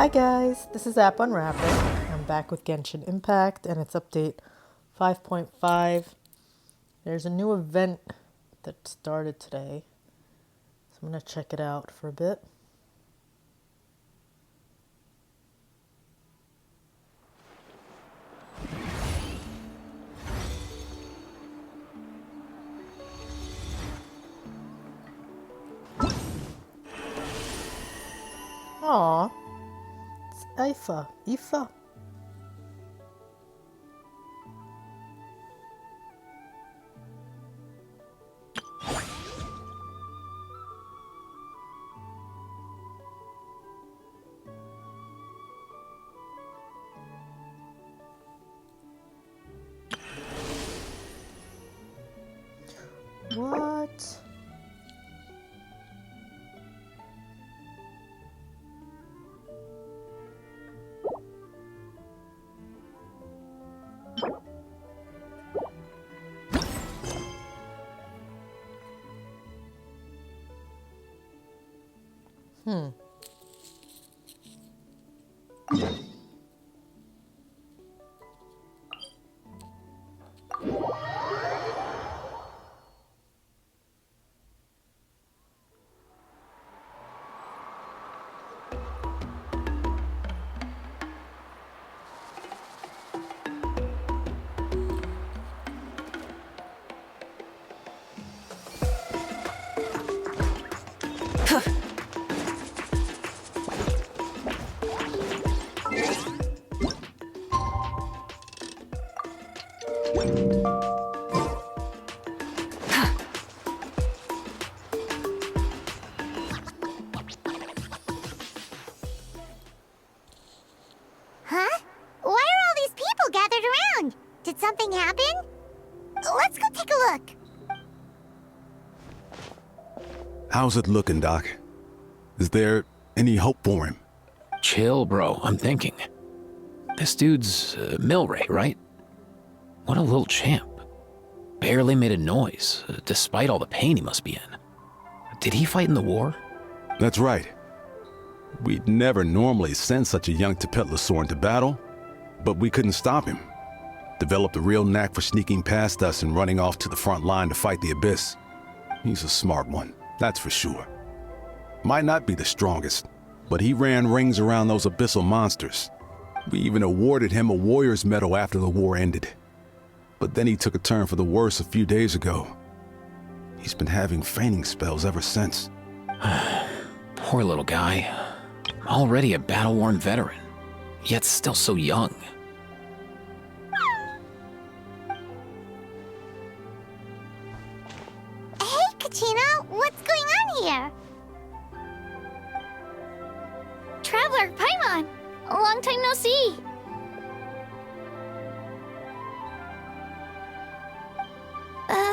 Hi guys, this is App Unwrapping. I'm back with Genshin Impact and it's update 5.5. There's a new event that started today, so I'm going to check it out for a bit. Aw, it's Aoife. What? Huh? Why are all these people gathered around? Did something happen? Let's go take a look. How's it looking, Doc? Is there any hope for him? Chill, bro. I'm thinking. This dude's Milray, right? What a little champ. Barely made a noise, despite all the pain he must be in. Did he fight in the war? That's right. We'd never normally send such a young Tepetlasaur into battle, but we couldn't stop him. Developed a real knack for sneaking past us and running off to the front line to fight the Abyss. He's a smart one, that's for sure. Might not be the strongest, but he ran rings around those abyssal monsters. We even awarded him a warrior's medal after the war ended. But then he took a turn for the worse a few days ago. He's been having fainting spells ever since. Poor little guy. Already a battle-worn veteran, yet still so young. Hey, Kachina, what's going on here? Traveler, Paimon, a long time no see.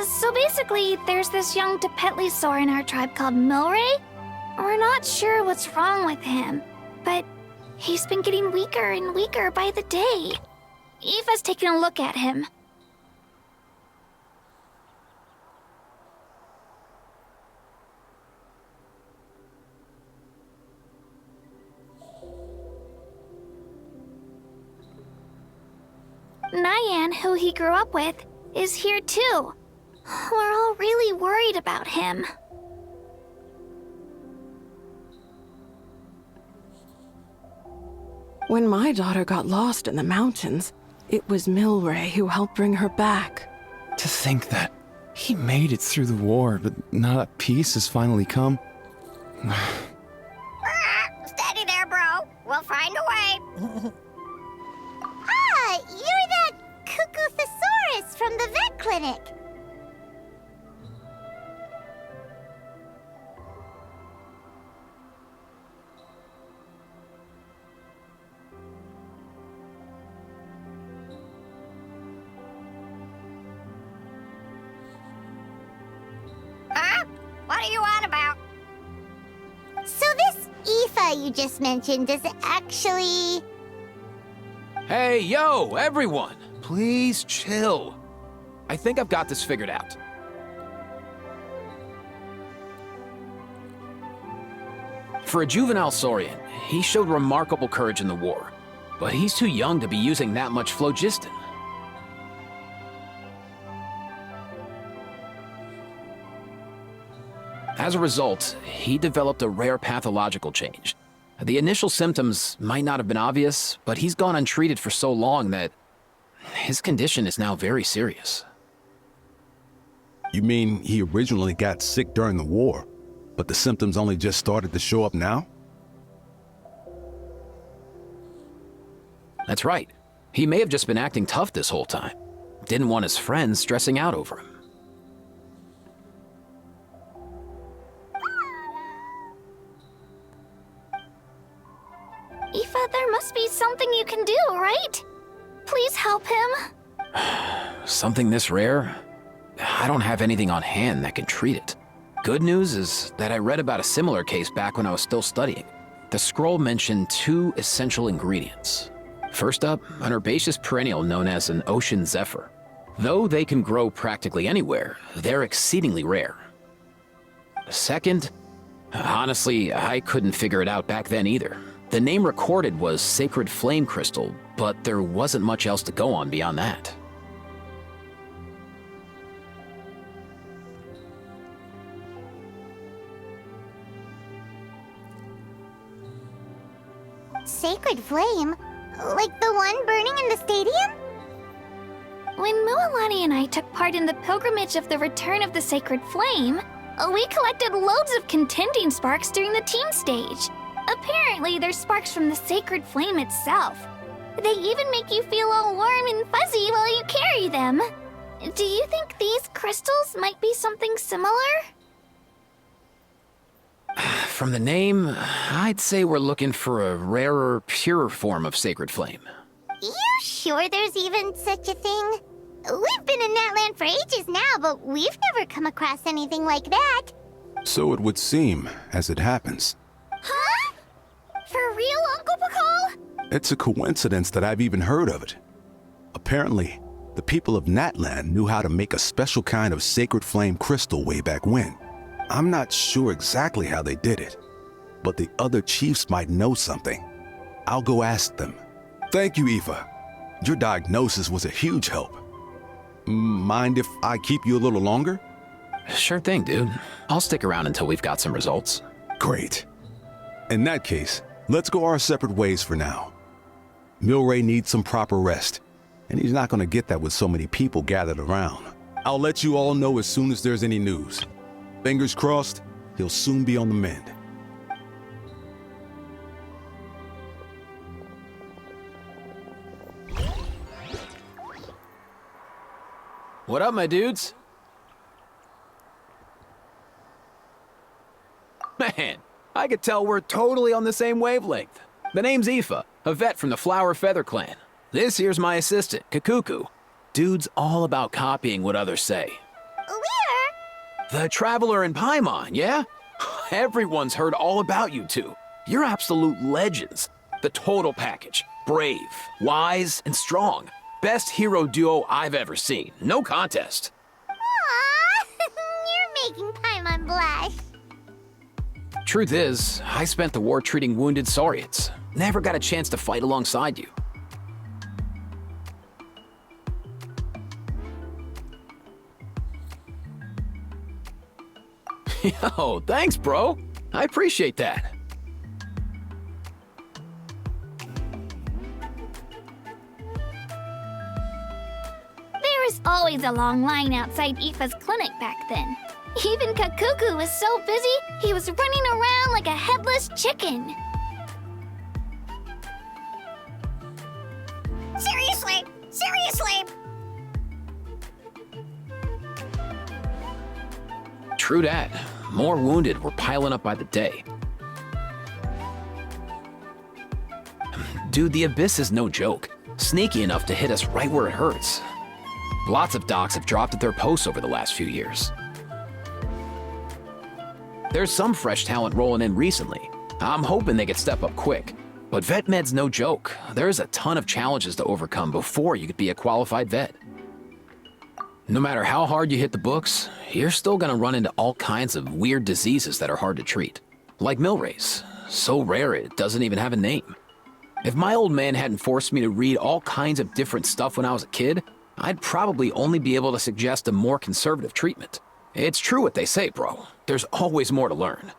So basically, there's this young Tepetlasaur in our tribe called Milray. We're not sure what's wrong with him, but he's been getting weaker and weaker by the day. Aoife's taking a look at him. Nyan, who he grew up with, is here too. We're all really worried about him. When my daughter got lost in the mountains, it was Milray who helped bring her back. To think that he made it through the war, but now that peace has finally come. Steady there, bro. We'll find a way. You're that cuckoo thesaurus from the vet clinic. Huh? What are you on about? So this Aoife you just mentioned is actually... Hey, yo, everyone! Please chill. I think I've got this figured out. For a juvenile saurian, he showed remarkable courage in the war, but he's too young to be using that much phlogiston. As a result, he developed a rare pathological change. The initial symptoms might not have been obvious, but he's gone untreated for so long that his condition is now very serious. You mean he originally got sick during the war, but the symptoms only just started to show up now? That's right. He may have just been acting tough this whole time. Didn't want his friends stressing out over him. Aoife, there must be something you can do, right? Please help him. Something this rare? I don't have anything on hand that can treat it. Good news is that I read about a similar case back when I was still studying. The scroll mentioned 2 essential ingredients. First up, an herbaceous perennial known as an ocean zephyr. Though they can grow practically anywhere, they're exceedingly rare. Second, honestly, I couldn't figure it out back then either. The name recorded was Sacred Flame Crystal, but there wasn't much else to go on beyond that. Sacred flame? Like the one burning in the stadium? When Mualani and I took part in the pilgrimage of the Return of the Sacred Flame, we collected loads of contending sparks during the team stage. Apparently, they're sparks from the Sacred Flame itself. They even make you feel all warm and fuzzy while you carry them. Do you think these crystals might be something similar? From the name, I'd say we're looking for a rarer, purer form of Sacred Flame. You sure there's even such a thing? We've been in that land for ages now, but we've never come across anything like that. So it would seem, as it happens. Huh? For real, Uncle Pakal? It's a coincidence that I've even heard of it. Apparently, the people of Natland knew how to make a special kind of sacred flame crystal way back when. I'm not sure exactly how they did it, but the other chiefs might know something. I'll go ask them. Thank you, Aoife. Your diagnosis was a huge help. Mind if I keep you a little longer? Sure thing, dude. I'll stick around until we've got some results. Great. In that case, let's go our separate ways for now. Milray needs some proper rest, and he's not going to get that with so many people gathered around. I'll let you all know as soon as there's any news. Fingers crossed, he'll soon be on the mend. What up, my dudes? Man, I could tell we're totally on the same wavelength. The name's Aoife, a vet from the Flower Feather clan. This here's my assistant, Kakuku. Dude's all about copying what others say. Where? The Traveler in Paimon, yeah? Everyone's heard all about you two. You're absolute legends. The total package. Brave, wise, and strong. Best hero duo I've ever seen. No contest. Aww, you're making Paimon blush. Truth is, I spent the war treating wounded saurians. Never got a chance to fight alongside you. Yo, thanks, bro. I appreciate that. There was always a long line outside Aoife's clinic back then. Even Kakuku was so busy, he was running around like a headless chicken. Seriously, seriously. True dat. More wounded were piling up by the day. Dude, the Abyss is no joke. Sneaky enough to hit us right where it hurts. Lots of docs have dropped at their posts over the last few years. There's some fresh talent rolling in recently. I'm hoping they could step up quick. But vet med's no joke. There's a ton of challenges to overcome before you could be a qualified vet. No matter how hard you hit the books, you're still gonna run into all kinds of weird diseases that are hard to treat. Like Milray's. So rare it doesn't even have a name. If my old man hadn't forced me to read all kinds of different stuff when I was a kid, I'd probably only be able to suggest a more conservative treatment. It's true what they say, bro. There's always more to learn.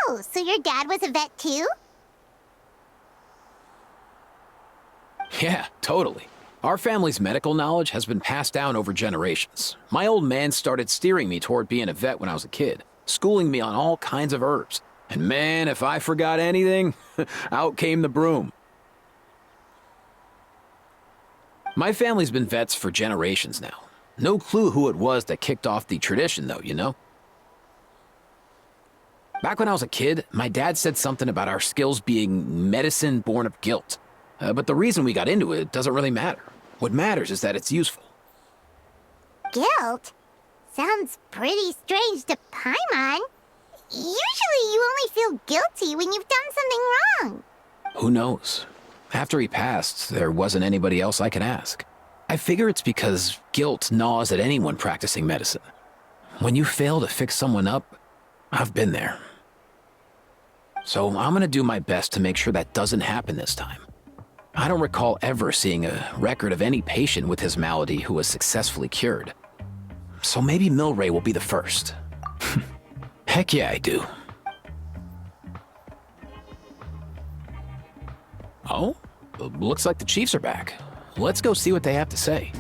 Oh, so your dad was a vet too? Yeah, totally. Our family's medical knowledge has been passed down over generations. My old man started steering me toward being a vet when I was a kid, schooling me on all kinds of herbs. And man, if I forgot anything, out came the broom. My family's been vets for generations now. No clue who it was that kicked off the tradition, though, you know? Back when I was a kid, my dad said something about our skills being medicine born of guilt. But the reason we got into it doesn't really matter. What matters is that it's useful. Guilt? Sounds pretty strange to Paimon. Usually you only feel guilty when you've done something wrong. Who knows? After he passed, there wasn't anybody else I could ask. I figure it's because guilt gnaws at anyone practicing medicine. When you fail to fix someone up, I've been there. So I'm gonna do my best to make sure that doesn't happen this time. I don't recall ever seeing a record of any patient with his malady who was successfully cured. So maybe Milray will be the first. Heck yeah, I do. Oh, looks like the Chiefs are back. Let's go see what they have to say.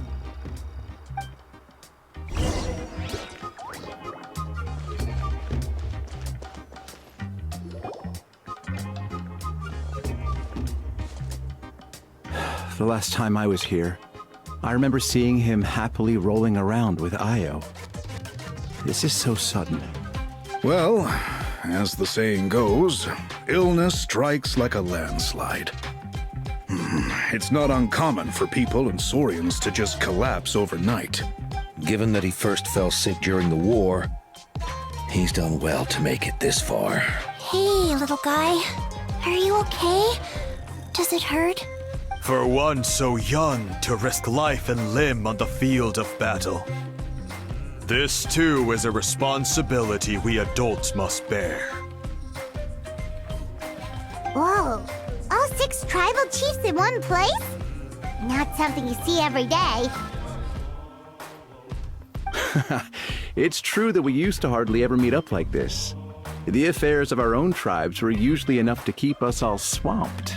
The last time I was here, I remember seeing him happily rolling around with Io. This is so sudden. Well, as the saying goes, illness strikes like a landslide. It's not uncommon for people and Saurians to just collapse overnight. Given that he first fell sick during the war, he's done well to make it this far. Hey, little guy. Are you okay? Does it hurt? For one so young to risk life and limb on the field of battle. This too is a responsibility we adults must bear. Whoa, all 6 tribal chiefs in one place? Not something you see every day. It's true that we used to hardly ever meet up like this. The affairs of our own tribes were usually enough to keep us all swamped.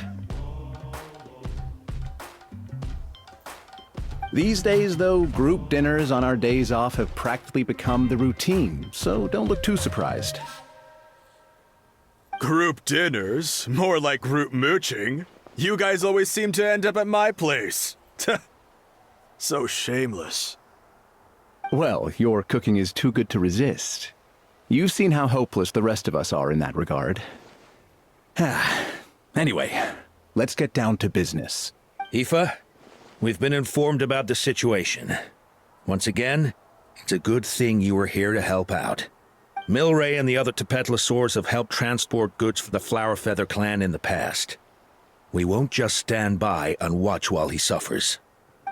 These days, though, group dinners on our days off have practically become the routine, so don't look too surprised. Group dinners? More like group mooching. You guys always seem to end up at my place. So shameless. Well, your cooking is too good to resist. You've seen how hopeless the rest of us are in that regard. Anyway, let's get down to business. Aoife, we've been informed about the situation. Once again, it's a good thing you were here to help out. Milray and the other Tepetlosaurs have helped transport goods for the Flowerfeather clan in the past. We won't just stand by and watch while he suffers.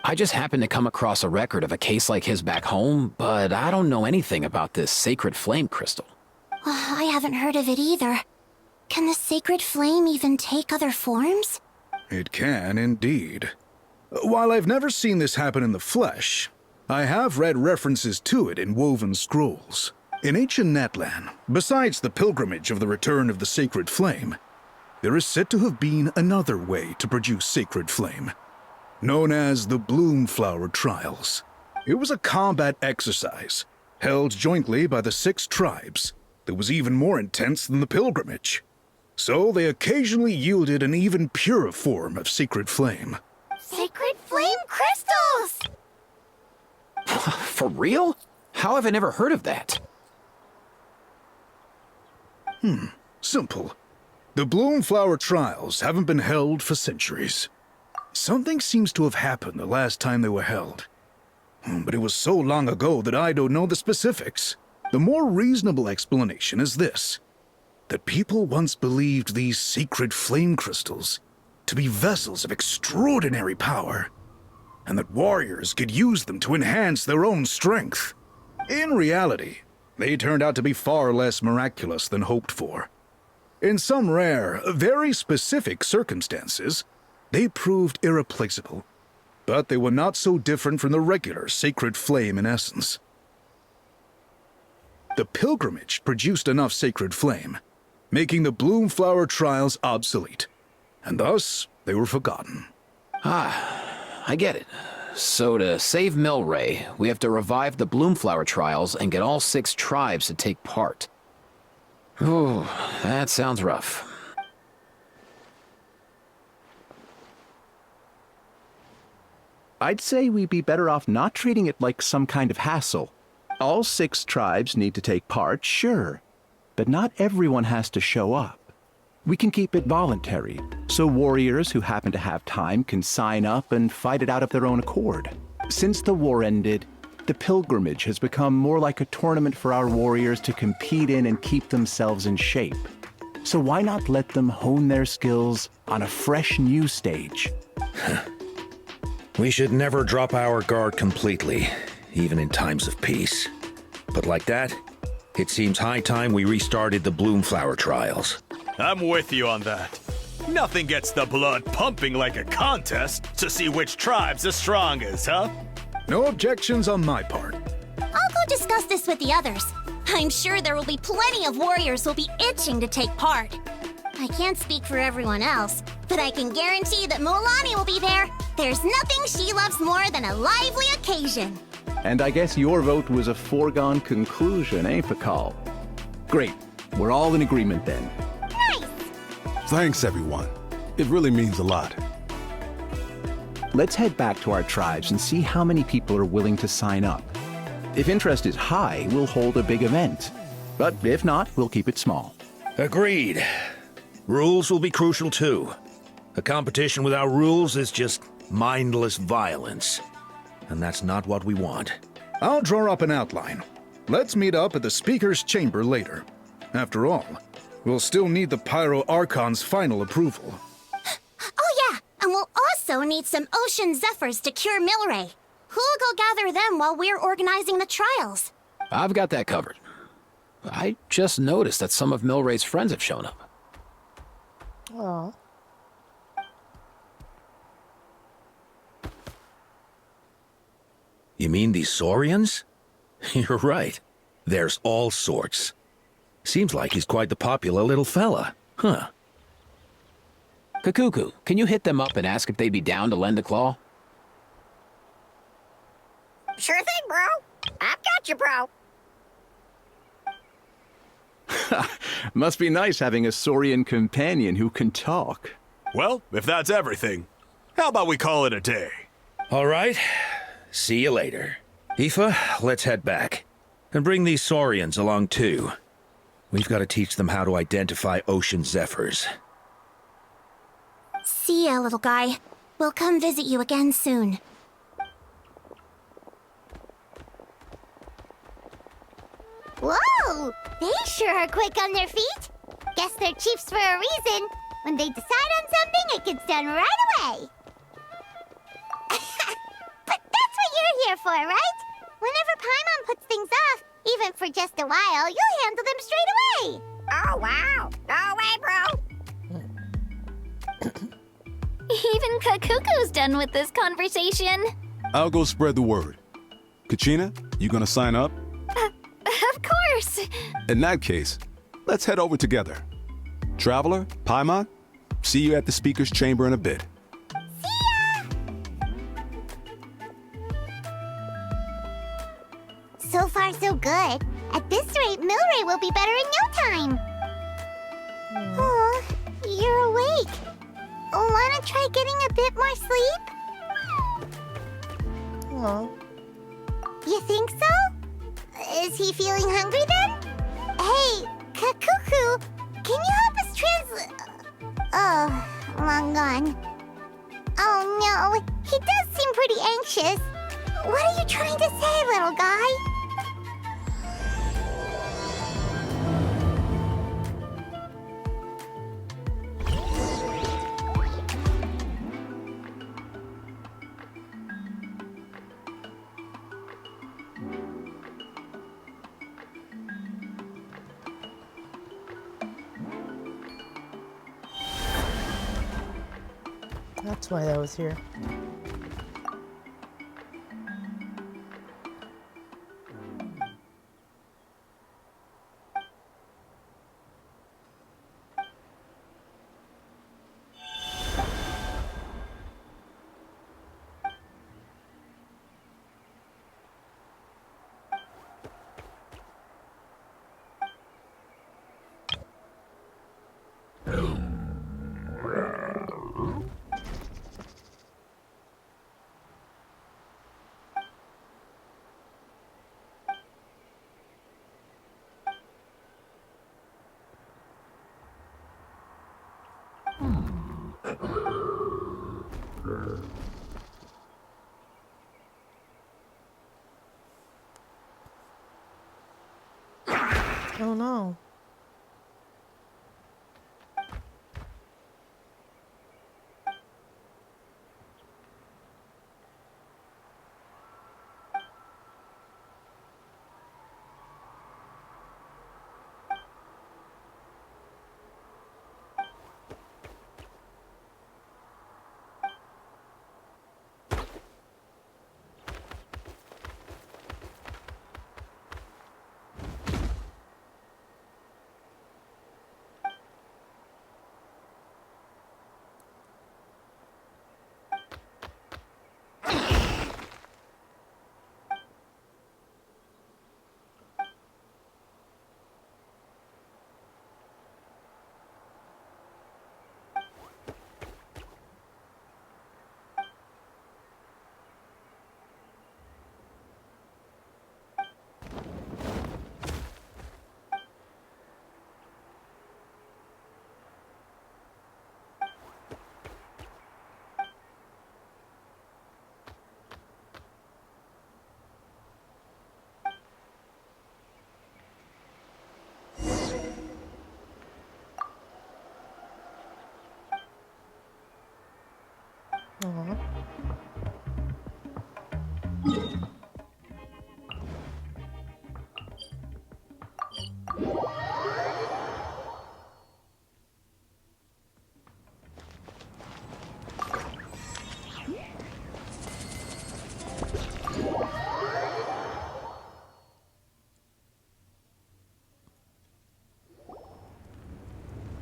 I just happened to come across a record of a case like his back home, but I don't know anything about this sacred flame crystal. I haven't heard of it either. Can the sacred flame even take other forms? It can indeed. While I've never seen this happen in the flesh, I have read references to it in woven scrolls. In ancient Natlan, besides the pilgrimage of the return of the sacred flame, there is said to have been another way to produce sacred flame, known as the Bloomflower Trials. It was a combat exercise, held jointly by the 6 tribes, that was even more intense than the pilgrimage. So they occasionally yielded an even purer form of sacred flame. Sacred flame crystals! For real? How have I never heard of that? Simple. The Bloomflower Trials haven't been held for centuries. Something seems to have happened the last time they were held. But it was so long ago that I don't know the specifics. The more reasonable explanation is this: that people once believed these sacred flame crystals to be vessels of extraordinary power, and that warriors could use them to enhance their own strength. In reality, they turned out to be far less miraculous than hoped for. In some rare, very specific circumstances, they proved irreplaceable. But they were not so different from the regular sacred flame in essence. The pilgrimage produced enough sacred flame, making the Bloomflower trials obsolete, and thus they were forgotten. I get it. So to save Milray, we have to revive the Bloomflower trials and get all 6 tribes to take part. Ooh, that sounds rough. I'd say we'd be better off not treating it like some kind of hassle. All 6 tribes need to take part, sure, but not everyone has to show up. We can keep it voluntary, so warriors who happen to have time can sign up and fight it out of their own accord. Since the war ended, the pilgrimage has become more like a tournament for our warriors to compete in and keep themselves in shape. So why not let them hone their skills on a fresh new stage? We should never drop our guard completely, even in times of peace. But like that, it seems high time we restarted the Bloomflower trials. I'm with you on that. Nothing gets the blood pumping like a contest to see which tribe's the strongest, huh? No objections on my part. I'll go discuss this with the others. I'm sure there will be plenty of warriors who'll be itching to take part. I can't speak for everyone else, but I can guarantee that Mualani will be there. There's nothing she loves more than a lively occasion. And I guess your vote was a foregone conclusion, eh, Pakal? Great. We're all in agreement then. Nice! Thanks, everyone. It really means a lot. Let's head back to our tribes and see how many people are willing to sign up. If interest is high, we'll hold a big event. But if not, we'll keep it small. Agreed. Rules will be crucial too. A competition without rules is just mindless violence. And that's not what we want. I'll draw up an outline. Let's meet up at the Speaker's Chamber later. After all, we'll still need the Pyro Archon's final approval. Oh yeah, and we'll also need some Ocean Zephyrs to cure Milray. Who'll go gather them while we're organizing the trials? I've got that covered. I just noticed that some of Milray's friends have shown up. Oh. You mean these Saurians? You're right. There's all sorts. Seems like he's quite the popular little fella. Huh. Kakuku, can you hit them up and ask if they'd be down to lend a claw? Sure thing, bro. I've got you, bro. Must be nice having a Saurian companion who can talk. Well, if that's everything, how about we call it a day? All right. See you later. Aoife, let's head back. And bring these Saurians along too. We've got to teach them how to identify Ocean Zephyrs. See ya, little guy. We'll come visit you again soon. Whoa! They sure are quick on their feet. Guess they're chiefs for a reason. When they decide on something, it gets done right away. But that's what you're here for, right? Whenever Paimon puts things off, even for just a while, you'll handle them straight away. Oh, wow. No way, bro. Even Kakuku's done with this conversation. I'll go spread the word. Kachina, you gonna sign up? Of course. In that case, let's head over together. Traveler, Paimon, see you at the Speaker's Chamber in a bit. So far, so good. At this rate, Milray will be better in no time. Oh, you're awake. Wanna try getting a bit more sleep? Oh. You think so? Is he feeling hungry then? Hey, Kakuku, can you help us translate? Oh, long gone. Oh no, he does seem pretty anxious. What are you trying to say, little guy? That's why that was here. Oh no. Aw.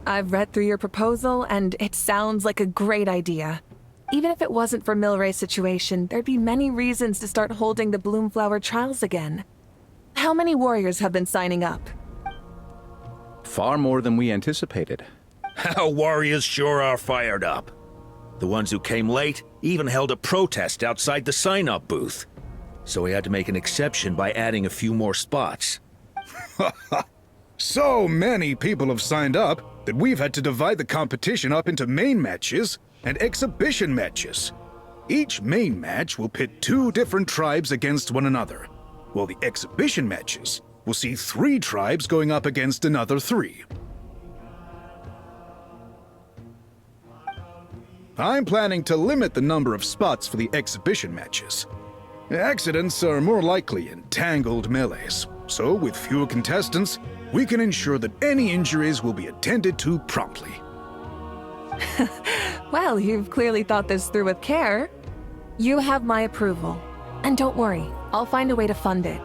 I've read through your proposal, and it sounds like a great idea. Even if it wasn't for Milray's situation, there'd be many reasons to start holding the Bloomflower trials again. How many warriors have been signing up? Far more than we anticipated. Our warriors sure are fired up. The ones who came late even held a protest outside the sign-up booth. So we had to make an exception by adding a few more spots. So many people have signed up that we've had to divide the competition up into main matches and exhibition matches. Each main match will pit 2 different tribes against one another, while the exhibition matches will see 3 tribes going up against another 3. I'm planning to limit the number of spots for the exhibition matches. Accidents are more likely in tangled melees, so with fewer contestants, we can ensure that any injuries will be attended to promptly. Well, you've clearly thought this through with care. You have my approval. And don't worry, I'll find a way to fund it.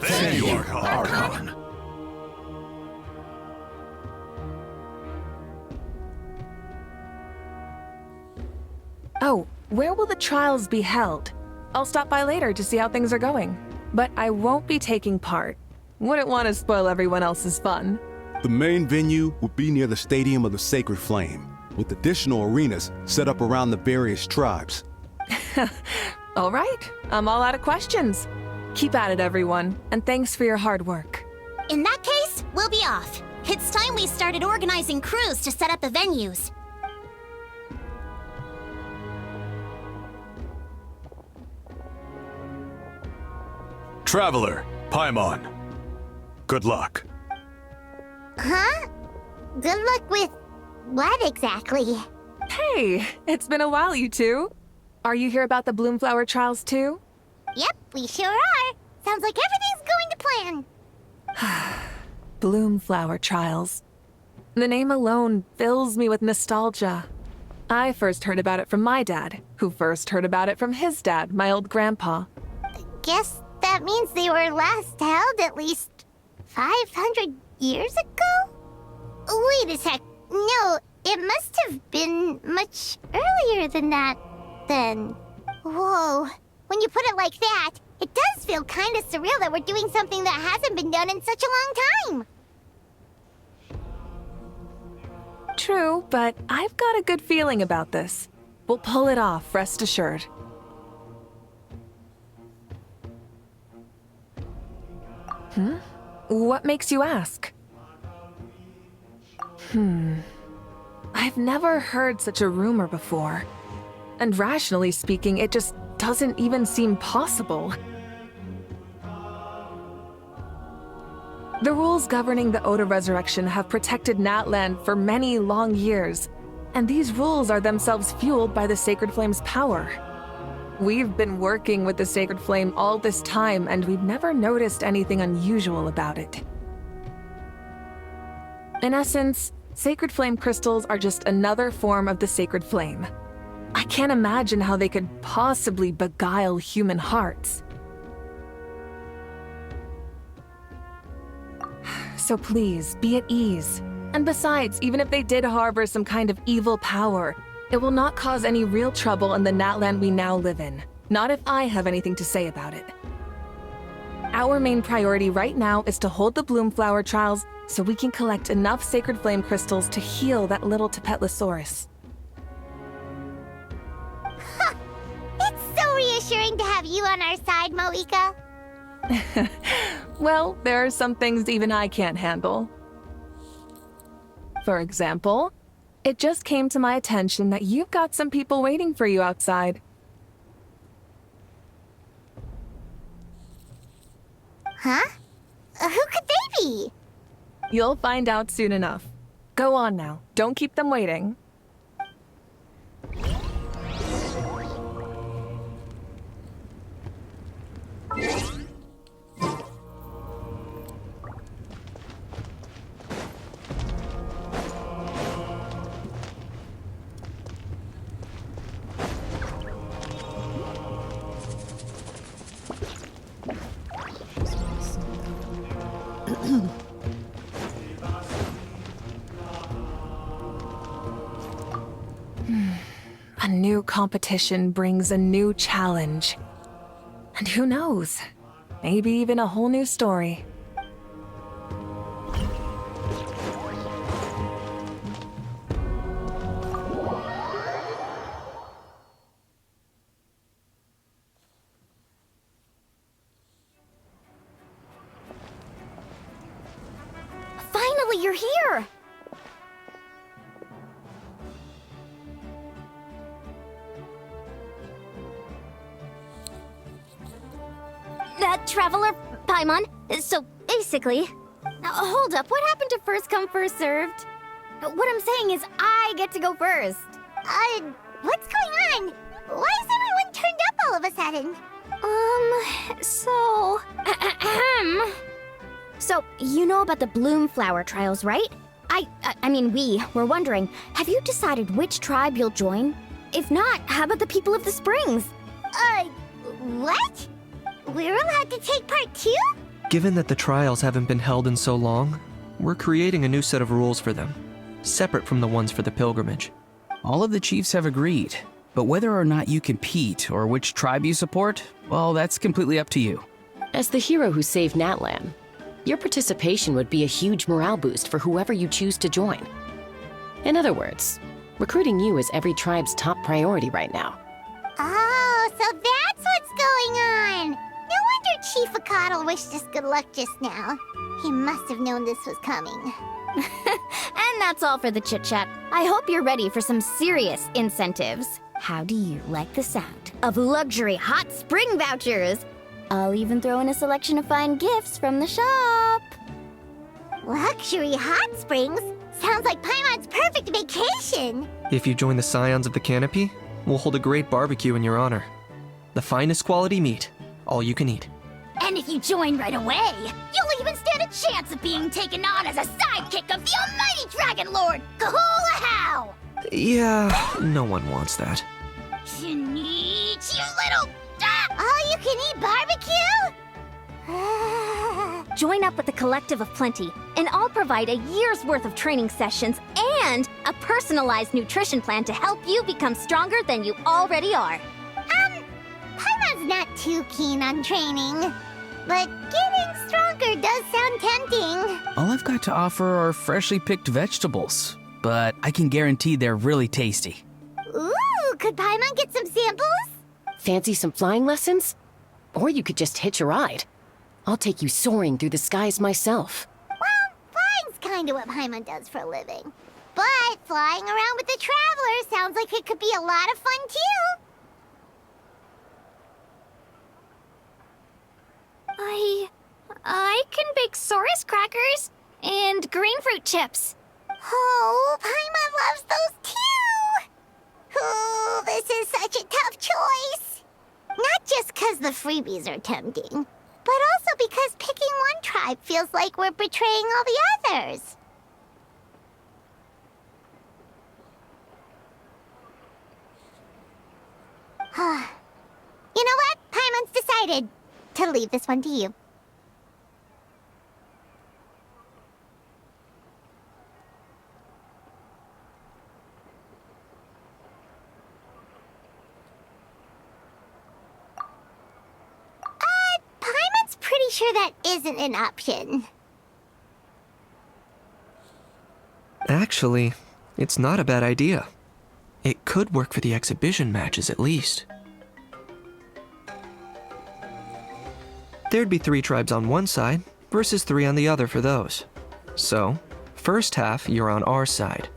Thank you, Archon. Oh, where will the trials be held? I'll stop by later to see how things are going. But I won't be taking part. Wouldn't want to spoil everyone else's fun. The main venue will be near the Stadium of the Sacred Flame, with additional arenas set up around the various tribes. All right, I'm all out of questions. Keep at it, everyone, and thanks for your hard work. In that case, we'll be off. It's time we started organizing crews to set up the venues. Traveler, Paimon. Good luck. Huh? Good luck with what exactly? Hey, it's been a while, you two. Are you here about the Bloomflower trials too? Yep, we sure are. Sounds like everything's going to plan. Bloomflower trials. The name alone fills me with nostalgia. I first heard about it from my dad, who first heard about it from his dad, my old grandpa. Guess that means they were last held at least 500 years ago? Wait a sec. No, it must have been much earlier than that, then. Whoa. When you put it like that, it does feel kind of surreal that we're doing something that hasn't been done in such a long time. True, but I've got a good feeling about this. We'll pull it off, rest assured. What makes you ask? I've never heard such a rumor before. And rationally speaking, it just doesn't even seem possible. The rules governing the Oda resurrection have protected Natlan for many long years, and these rules are themselves fueled by the Sacred Flame's power. We've been working with the Sacred Flame all this time, and we've never noticed anything unusual about it. In essence, Sacred Flame crystals are just another form of the Sacred Flame. I can't imagine how they could possibly beguile human hearts. So please, be at ease. And besides, even if they did harbor some kind of evil power, it will not cause any real trouble in the Natlan we now live in. Not if I have anything to say about it. Our main priority right now is to hold the Bloomflower trials so we can collect enough Sacred Flame crystals to heal that little Tapetlosaurus. It's so reassuring to have you on our side, Moika. Well, there are some things even I can't handle. For example, it just came to my attention that you've got some people waiting for you outside. Huh? Who could they be? You'll find out soon enough. Go on now. Don't keep them waiting. A new competition brings a new challenge. And who knows? Maybe even a whole new story. Finally, you're here! Traveler, Paimon. So, basically... hold up, what happened to first come, first served? What I'm saying is I get to go first. What's going on? Why is everyone turned up all of a sudden? So... So, you know about the Bloomflower trials, right? I mean, we were wondering, have you decided which tribe you'll join? If not, how about the people of the Springs? What? We're allowed to take part too? Given that the trials haven't been held in so long, we're creating a new set of rules for them, separate from the ones for the pilgrimage. All of the chiefs have agreed, but whether or not you compete or which tribe you support, well, that's completely up to you. As the hero who saved Natlan, your participation would be a huge morale boost for whoever you choose to join. In other words, recruiting you is every tribe's top priority right now. Oh, so that's what's going on! No wonder Chief Akatl wished us good luck just now. He must have known this was coming. And that's all for the chit-chat. I hope you're ready for some serious incentives. How do you like the sound of luxury hot spring vouchers? I'll even throw in a selection of fine gifts from the shop. Luxury hot springs? Sounds like Paimon's perfect vacation! If you join the Scions of the Canopy, we'll hold a great barbecue in your honor. The finest quality meat, all you can eat. And if you join right away, you'll even stand a chance of being taken on as a sidekick of the almighty Dragon Lord, Kahula How! Yeah, no one wants that. You little... All-you-can-eat barbecue? Join up with the Collective of Plenty, and I'll provide a year's worth of training sessions and a personalized nutrition plan to help you become stronger than you already are. Paimon's not too keen on training, but getting stronger does sound tempting. All I've got to offer are freshly picked vegetables, but I can guarantee they're really tasty. Ooh, could Paimon get some samples? Fancy some flying lessons? Or you could just hitch a ride. I'll take you soaring through the skies myself. Well, flying's kinda what Paimon does for a living. But flying around with the Traveler sounds like it could be a lot of fun, too. I can bake Saurus crackers and green fruit chips. Oh, Paimon loves those, too. Ooh, this is such a tough choice. Not just 'cause the freebies are tempting, but also because picking one tribe feels like we're betraying all the others. You know what? Paimon's decided to leave this one to you. Paimon's pretty sure that isn't an option. Actually, it's not a bad idea. It could work for the exhibition matches at least. There'd be 3 tribes on one side versus 3 on the other for those. So, first half you're on our side,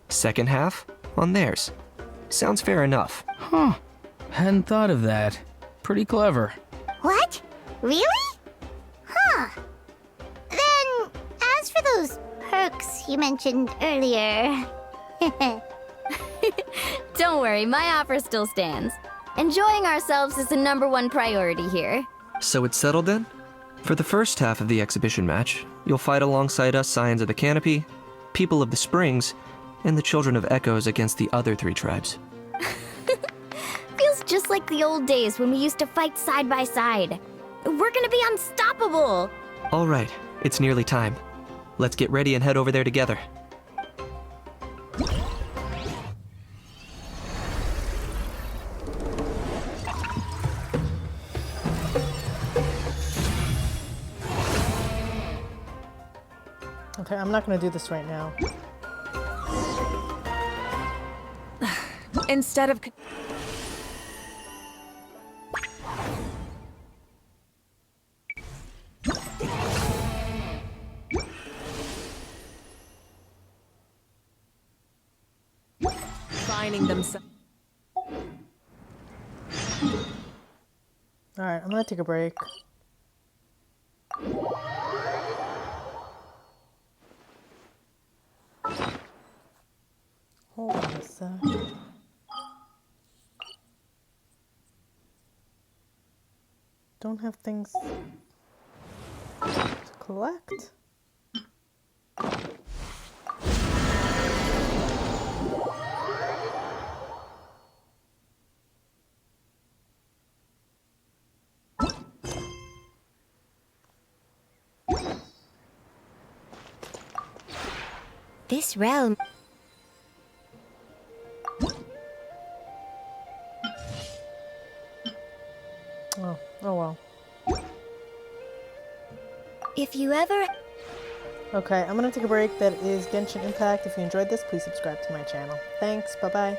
second half on theirs. Sounds fair enough. Huh. Hadn't thought of that. Pretty clever. What? Really? Huh. Then, as for those perks you mentioned earlier... Don't worry, my offer still stands. Enjoying ourselves is the #1 priority here. So it's settled then? For the first half of the exhibition match, you'll fight alongside us Scions of the Canopy, People of the Springs, and the Children of Echoes against the other 3 tribes. Feels just like the old days when we used to fight side by side. We're gonna be unstoppable! All right, it's nearly time. Let's get ready and head over there together. Okay, I'm not gonna do this right now. Instead of... finding themselves... Alright, I'm gonna take a break. Hold on a sec. Don't have things to collect. This realm... Oh well. If you ever... Okay, I'm gonna take a break. That is Genshin Impact. If you enjoyed this, please subscribe to my channel. Thanks, bye-bye.